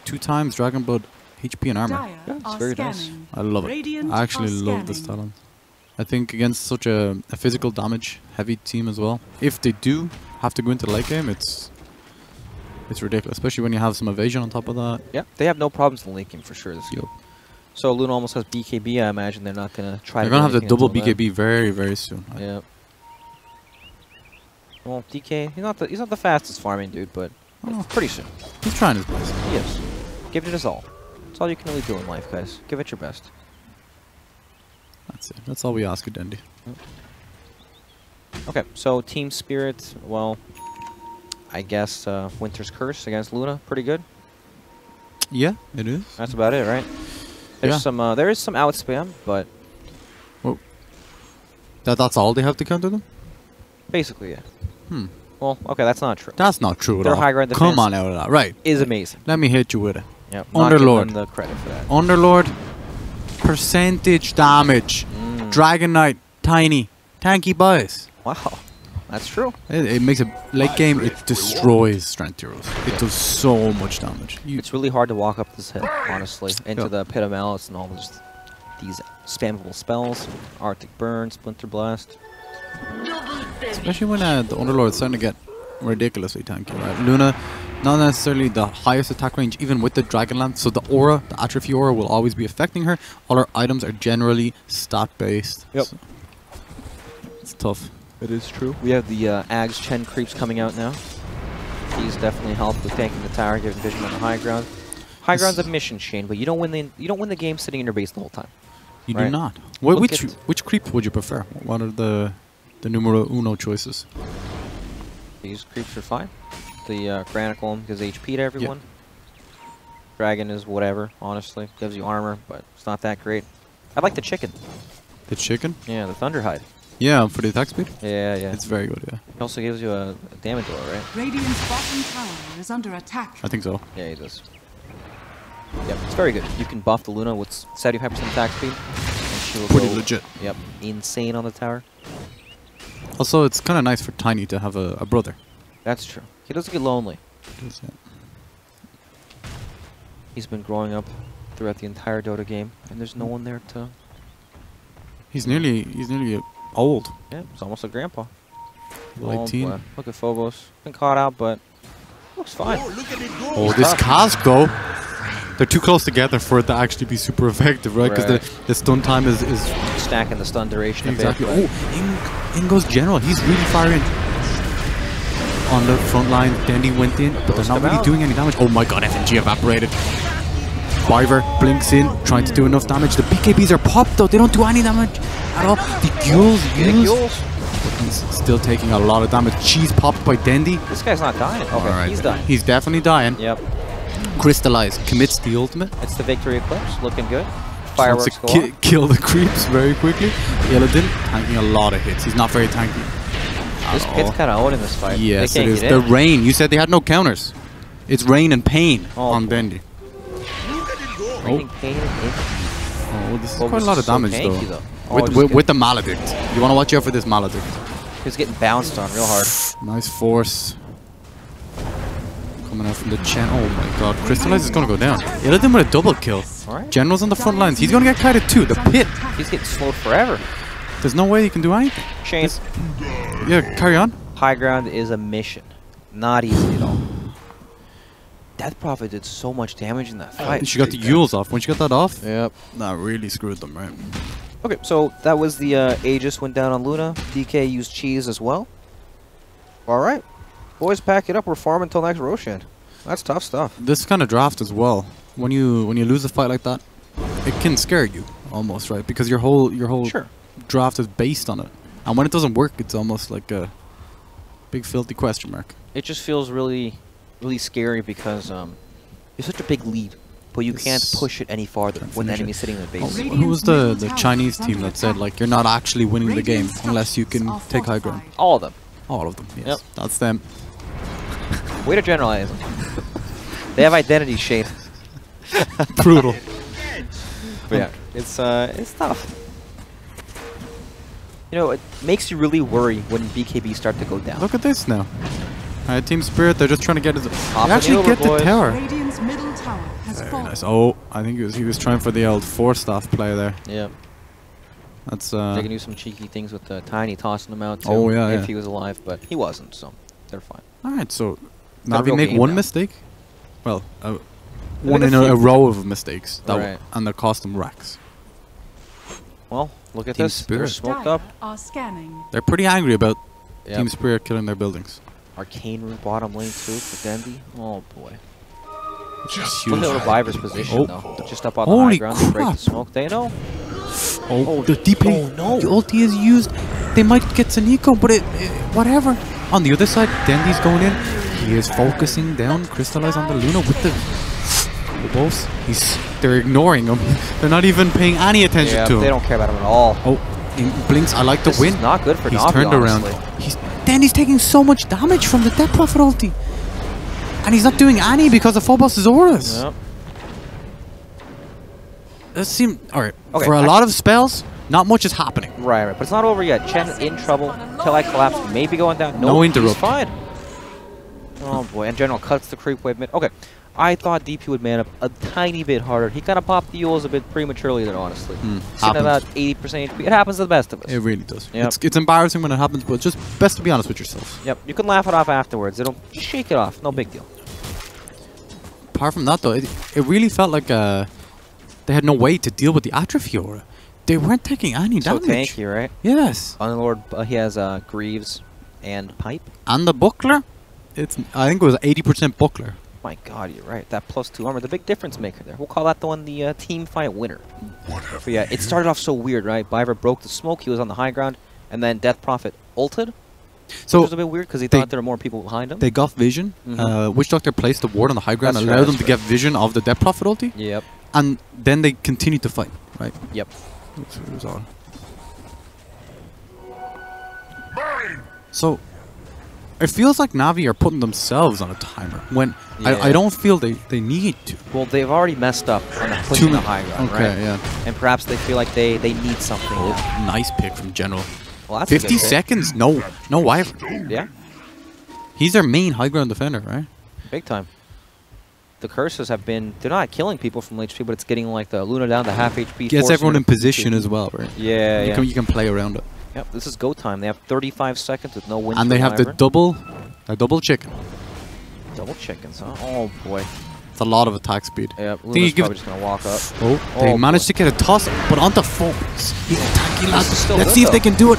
2 times Dragon Blood HP and armor. Dire Yeah, it's are very nice. scanning. I love it. Radiant I actually are love this scanning. talent. I think against such a physical damage heavy team as well, if they do have to go into the late game, it's ridiculous, especially when you have some evasion on top of that. Yeah, they have no problems in the late game for sure this game. Yup. So Luna almost has BKB. I imagine they're not gonna try. They're to gonna do have the anything double until then. BKB very, very soon. Yeah. Well, DK, he's not the fastest farming dude, but Oh. pretty soon. He's trying his best. He is. Give it his all. That's all you can really do in life, guys. Give it your best. That's it. That's all we ask of Dendy. Okay, so Team Spirit, well, I guess Winter's Curse against Luna, pretty good. Yeah, it is. That's about it, right? There's Yeah. some there is some out spam, but That's all they have to counter them? basically, yeah. Hmm. Well, okay, that's not true. That's not true at Their all. high ground Come defense on out of that. Right. is amazing. Let me hit you with it. Yep. Underlord. Not giving them the credit for that. Underlord, percentage damage. Dragon Knight, tiny. Tanky boys. Wow, that's true. It makes a late game, it destroys strength heroes. It does so much damage. It's really hard to walk up this hill, honestly, into Yeah. the Pit of Malice and all just these spammable spells. Arctic Burn, Splinter Blast. Especially when the Underlord's starting to get ridiculously tanky, right? Luna, not necessarily the highest attack range, even with the Dragon Lance, so the aura, the Atrophy aura, will always be affecting her. All her items are generally stat-based. Yep. So it's tough. It is true. We have the Ags Chen creeps coming out now. He's definitely helped with tanking the tower, giving vision on the high ground. High ground's a mission, Shane, but you don't win the game sitting in your base the whole time. You do Right. not. Look Which creep would you prefer? What are the numero uno choices? These creeps are fine. The Granicle gives HP to everyone. Dragon is whatever, honestly. Gives you armor, but it's not that great. I like the chicken. The chicken? Yeah, the Thunderhide. Yeah, for the attack speed? Yeah, yeah. It's very good, yeah. It also gives you a damage roll, right? Radiant's bottom tower is under attack. I think so. Yeah, he does. Yep, it's very good. You can buff the Luna with 75% attack speed. And she will Pretty go, legit. Yep, insane on the tower. Also, it's kind of nice for Tiny to have a brother. That's true. He doesn't get lonely. Yeah. He's been growing up throughout the entire Dota game, and there's no one there to... He's nearly old. Yeah, he's almost a grandpa. Like Oh, teen. boy. Look at Phobos. Been caught out, but looks fine. Oh, this tough. cast though. They're too close together for it to actually be super effective, right? Because Right. the stun time is Stacking the stun duration exactly. a bit. Oh, in goes General. He's really firing on the front line. Dendy went in, but they're Ghost not him really out. doing any damage. Oh my god, FNG evaporated. Biver blinks in, trying to do enough damage. The BKBs are popped though. They don't do any damage at all. The Gules Getting use. Yules. He's still taking a lot of damage. Cheese popped by Dendy. This guy's not dying. Okay, Alright, he's dying. He's definitely dying. Yep. Crystallize commits the ultimate. It's the Victory Eclipse. Looking good. Wants Fireworks to go off. kill the creeps very quickly. Illidan tanking a lot of hits. He's not very tanky. This pit's kind of owning this fight. Yes, they it can't is. get The in. rain. You said they had no counters. It's rain and pain Oh, on boy. Bendy. Raining pain and ink. Oh, this is Phobos quite a lot of is so damage tanky, though. Oh, With, just with, get- with the Maledict. You want to watch out for this Maledict. He's getting bounced on real hard. Nice force. Coming out from the Chen. Oh my god. Crystallize is going to go down. Illidan with a double kill. Alright. General's on the front lines. He's going to get kited too. The pit. He's getting slowed forever. There's no way he can do anything. Shane, Yeah, carry on. high ground is a mission. Not easy at all. Death Prophet did so much damage in that fight. She got the Yules off. When she got that off, Yep. that really screwed them, right? Okay, so that was the Aegis went down on Luna. DK used cheese as well. Alright. Boys, pack it up. We're farming until next Roshan. That's tough stuff. This kind of draft as well. When you lose a fight like that, it can scare you almost, right? Because your whole Sure. draft is based on it, and when it doesn't work, it's almost like a big filthy question mark. It just feels really, really scary because it's such a big lead, but you can't It's- push it any farther Can't when the finish enemy's it. sitting in the Oh, base. who was the Chinese team that said like you're not actually winning the game unless you can take high ground? All of them. All of them. Yes, Yep. that's them. Way to generalize them. They have identity, Shade. Brutal. But yeah, it's tough. You know, it makes you really worry when BKB start to go down. Look at this now. Alright, Team Spirit, they're just trying to get his... Hop They actually in the get the boys. tower. Radiant's middle tower has Very fallen. nice. Oh, I think he was trying for the old Force-staff play there. Yeah. That's They can do some cheeky things with Tiny tossing him out too. Oh, yeah, if yeah. he was alive, but he wasn't, so they're fine. Alright, so Got a Navi real make game one now. mistake. Well, made one a in a few. row of mistakes. That Right. and that cost them racks. Well, look at Team this. They're Spirit. smoked Dire up. are scanning. They're pretty angry about Yep. Team Spirit killing their buildings. Arcane root bottom lane too for Dendy. Oh boy. Just Look huge. at Reviver's position Oh. though. They're just up on the high Holy ground to break crap. the smoke. They know. Oh, the DP. oh, no. The ulti is used. They might get Saniko, but whatever. On the other side, Dendy's going in. He is focusing down, crystallize on the Luna with the boss. They're ignoring him. They're not even paying any attention Yeah, to him. they don't care about him at all. Oh, he blinks. I like the This win. is not good for He's Navi, turned honestly. around. Dendy's taking so much damage from the Death Prophet ulti. And he's not doing any because of Phobos' auras. Yep. That seems alright. Okay, For a lot of spells, not much is happening. Right, right. But it's not over yet. Chen in trouble. Till collapse. Maybe going down. No Nope, interrupt. He's fine. Oh boy. And General cuts the creep wave mid. Okay. I thought DP would man up a tiny bit harder. He kind of popped the Yules a bit prematurely there, honestly. Sitting at about 80% HP. It happens to the best of us. It really does. Yep. It's embarrassing when it happens, but just best to be honest with yourself. Yep. You can laugh it off afterwards. It'll shake it off. No big deal. Apart from that, though, it really felt like they had no way to deal with the atrophy aura. They weren't taking any So damage. tanky, right? Yes. Unlord, he has Greaves and Pipe. And the buckler, I think it was 80% buckler. My god, you're right. That +2 armor, the big difference maker there. We'll call that the one, the team fight winner. But yeah, it started off so weird, right? Biver broke the smoke, he was on the high ground, and then Death Prophet ulted. So Which was a bit weird because he thought there were more people behind him. they got vision. Witch Doctor placed the ward on the high ground, That's allowed right, them to get vision of the Death Prophet ulti, Yep. and then they continued to fight, right? Yep. That's what it was on. So, it feels like Navi are putting themselves on a timer when Yeah. I don't feel they need to. Well, they've already messed up on the pushing the high ground, Okay, right? yeah. And perhaps they feel like they need something Oh, now. nice pick from General. Well, that's a good 50 pick. seconds? No Wyvern. Yeah, He's their main high ground defender, right? big time. The curses have been, they're not killing people from HP, but it's getting like the Luna down to half HP. Gets forcing everyone her in to position do- as well, right? Yeah, yeah. You can play around it. Yep, this is go time. They have 35 seconds with no wins. And for they have the Wyvern. double chicken. Double chickens, huh? Oh boy. It's a lot of attack speed. Yep, Think Luna's you give probably just gonna walk up. Oh, they Oh, managed to get a toss, but onto Phobos. He's attacking This is lads. still Let's good, see if they though. can do it.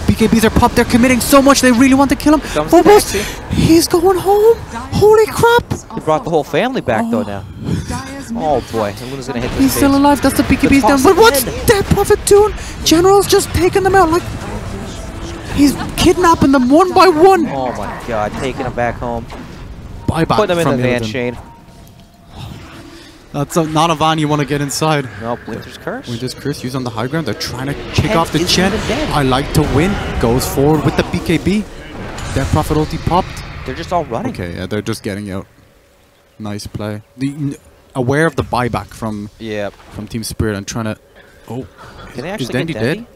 BKBs are popped. They're committing so much. They really want to kill him. Comes Phobos, taxi. he's going home. Holy crap. He brought the whole family back though now. Dire's Oh middle boy, tower and Luna's gonna hit He's this still stage. alive. That's the BKB's down. toss But what's again. Death Prophet doing? General's just taking them out. Like, he's kidnapping them one by one. Oh my god, taking him back home. Buyback Put them in from the van Illidan. shade. That's not a van you want to get inside. Nope, Winter's Curse. Winter's Curse used on the high ground. They're trying to kick Chen off the isn't Chen. even dead. I like to win. Goes forward with the BKB. Death Prophet ulti popped. They're just all running. Okay, yeah, they're just getting out. Nice play. Aware of the buyback from Yep. Team Spirit and trying to. Oh, Can they is actually Dendy get dead? Dendy?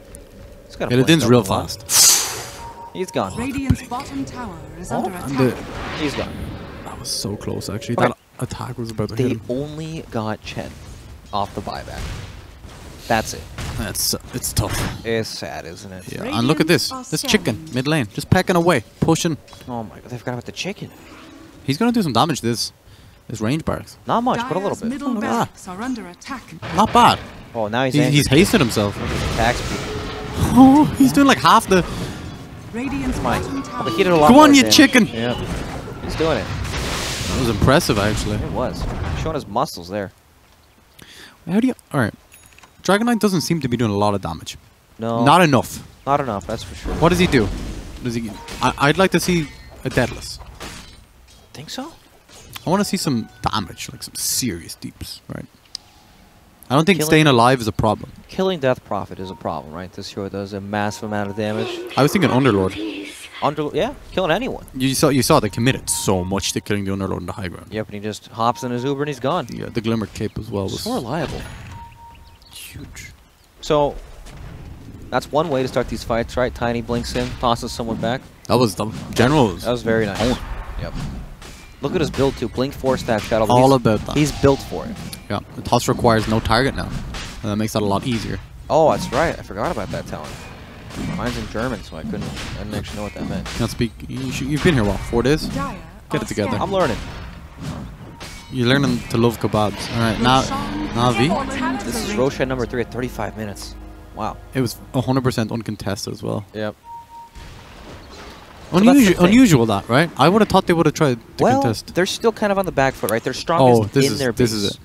He's got a Illidan's blink real up on one. fast. He's gone. Radiant's bottom tower is under And attack. He's gone. that was so close, actually. Okay. That attack was about to hit They him. only got Chen off the buyback. That's it. It's tough. It's sad, isn't it? Yeah, and look at this. Radiant This are chicken, scanning. mid lane, just pecking away, pushing. Oh my god, they forgot about the chicken. He's gonna do some damage to this range barracks. Not much, but a little Dire's bit. middle Oh, barracks are under attack. Not bad. Oh, now he's He's hasted himself. attack speed. Oh, he's doing like half the. Radiant's My, bottom tower. but he did a lot Go on, more you damage. chicken. Yeah, he's doing it. That was impressive, actually. It was showing his muscles there. How do you? All right, Dragon Knight doesn't seem to be doing a lot of damage. No, Not enough. not enough. That's for sure. What does he do? Does he? I'd like to see a deadless. Think so? I want to see some damage, like some serious deeps, right? I don't think Killing- staying alive is a problem. Killing Death Prophet is a problem, right? This hero does a massive amount of damage. I was thinking Underlord. Yeah, killing anyone. You saw they committed so much to killing the Underlord in the high ground. Yep, and he just hops in his Uber and he's gone. Yeah, the Glimmer Cape as well was So reliable. huge. So, that's one way to start these fights, right? Tiny blinks in, tosses someone back. That was the generals. That was very nice. Yep. Look at his build too. Blink 4-stab Shadow. All He's- about that. He's built for it. Yeah, the toss requires no target now. And that makes that a lot easier. Oh, that's right. I forgot about that talent. Mine's in German, so I didn't actually know what that meant. You can't speak. You've been here, what, 4 days? Dire Get it are together. I'm scanning. learning. You're learning to love kebabs. Alright, now, Roshan Navi. fallen to This the is ring. Roshan number 3 at 35 minutes. Wow. It was 100% uncontested as well. Yep. that's the Unusual, thing. unusual that, right? I would have thought they would have tried to Well, contest. they're still kind of on the back foot, right? They're strongest Oh, this in is their base. this is it.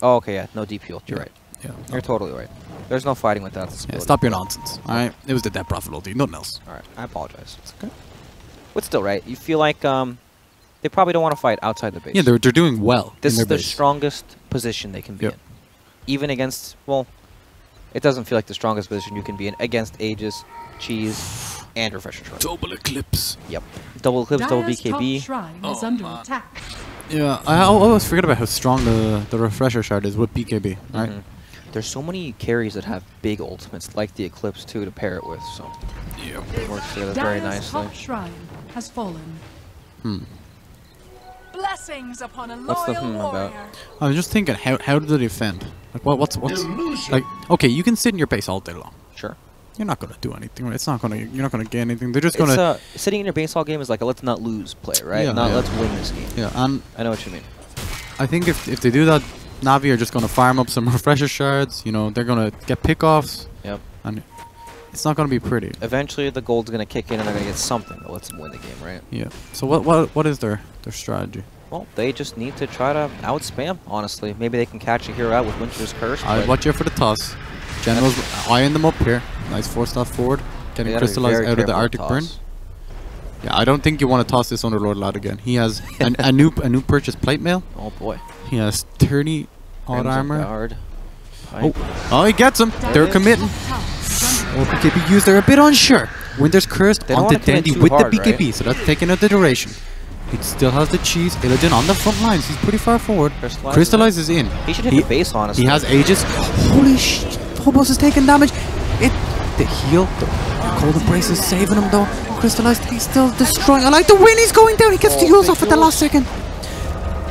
Oh, okay, yeah. No DPL. You're Yeah. right. Yeah. You're totally right. There's no fighting with that. Yeah, stop your nonsense. Alright? It was the death prophet ulti, nothing else. All right. I apologize. It's okay. But still, right? You feel like they probably don't want to fight outside the base. Yeah, they're doing well. This in is their the base. strongest position they can be Yep. in. Even against, well, it doesn't feel like the strongest position you can be in against Aegis, Cheese, and Refresher Shard. Double eclipse. Yep. Double Eclipse, double Dire's top BKB. shrine is Oh, under man. attack. Yeah, I always forget about how strong the refresher shard is with BKB, right? Mhm. There's so many carries that have big ultimates, like the Eclipse too, to pair it with, so Yeah. it works together very Dire's nicely. top shrine has fallen. Blessings upon a What's the loyal about? warrior. I was just thinking, how do they defend? Like, what's like? Okay, you can sit in your base all day long. Sure. You're not gonna do anything. Right? You're not gonna gain anything. They're just It's gonna. sitting in your baseball game is like a let's not lose play, right? Yeah, Not yeah. let's win this game. Yeah, and I know what you mean. I think if they do that, Navi are just gonna farm up some refresher shards. You know, they're gonna get pickoffs, Yep. and it's not gonna be pretty. Eventually the gold's gonna kick in and they're gonna get something that lets them win the game, right? Yeah. So what is their strategy? Well, they just need to try to outspam, honestly. Maybe they can catch a hero out with Winter's Curse. but Watch out for the toss. General's eyeing them up here. Nice 4-star forward, they getting gotta be crystallized very out of the careful Arctic with burn. toss. Yeah, I don't think you want to toss this Underlord lad again. He has a new purchased plate mail. Oh boy. He has 30 odd Crimson armor. Guard. Oh, Pipe. oh, he gets him. They're Dire's committing. top tower is under Oh, BKB used. They're a bit unsure. Winter's cursed They don't onto wanna commit Dandy too with hard, the BKB, right? so that's taking out the duration. He still has the cheese. Illidan on the front lines. He's pretty far forward. Crystallize Crystallize is in. He should hit the base, honestly. He has Aegis. Holy shit. Phobos is taking damage. The heal. The cold embrace is saving him though. Crystallized. He's still destroying. I like the win. He's going down. He gets the heals off at the last second.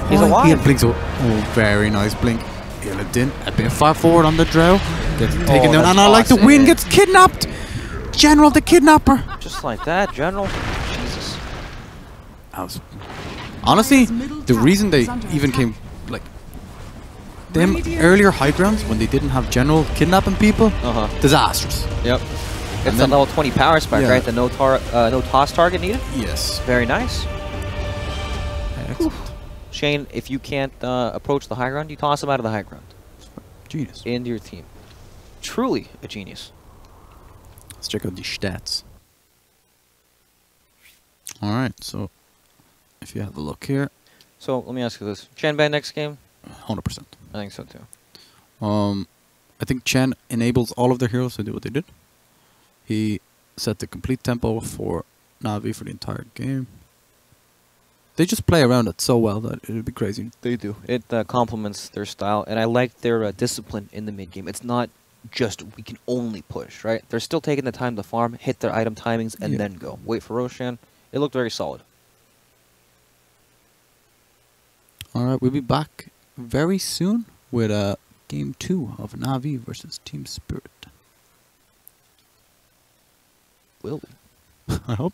He's Oh, alive. He blinks. Oh, very nice blink. Illidan a bit far forward on the drow. Gets taken down. that's And I like the awesome. win. Gets kidnapped. General the kidnapper. Just like that, General. Jesus. I was honestly Dire's middle the tower reason they is under even attack. came like them Radiant earlier high grounds when they didn't have general kidnapping people. Uh-huh. Disastrous. Yep. It's And a then- level 20 power spike, Yeah. right? The no toss target needed. Yes. Very nice. Excellent. Shane, if you can't approach the high ground, you toss him out of the high ground Genius. into your team. Truly a genius. Let's check out the stats. Alright, so if you have a look here, So let me ask you this: Chen ban next game? 100%. I think so too. I think Chen enables all of their heroes to do what they did. He set the complete tempo for Navi for the entire game. They just play around it so well that it would be crazy. They do. It complements their style, and I like their discipline in the mid game. It's not just we can only push, right? They're still taking the time to farm, hit their item timings, and Yeah. then go. Wait for Roshan. It looked very solid. Alright, we'll be back very soon with game 2 of NaVi versus Team Spirit. Will. I hope so.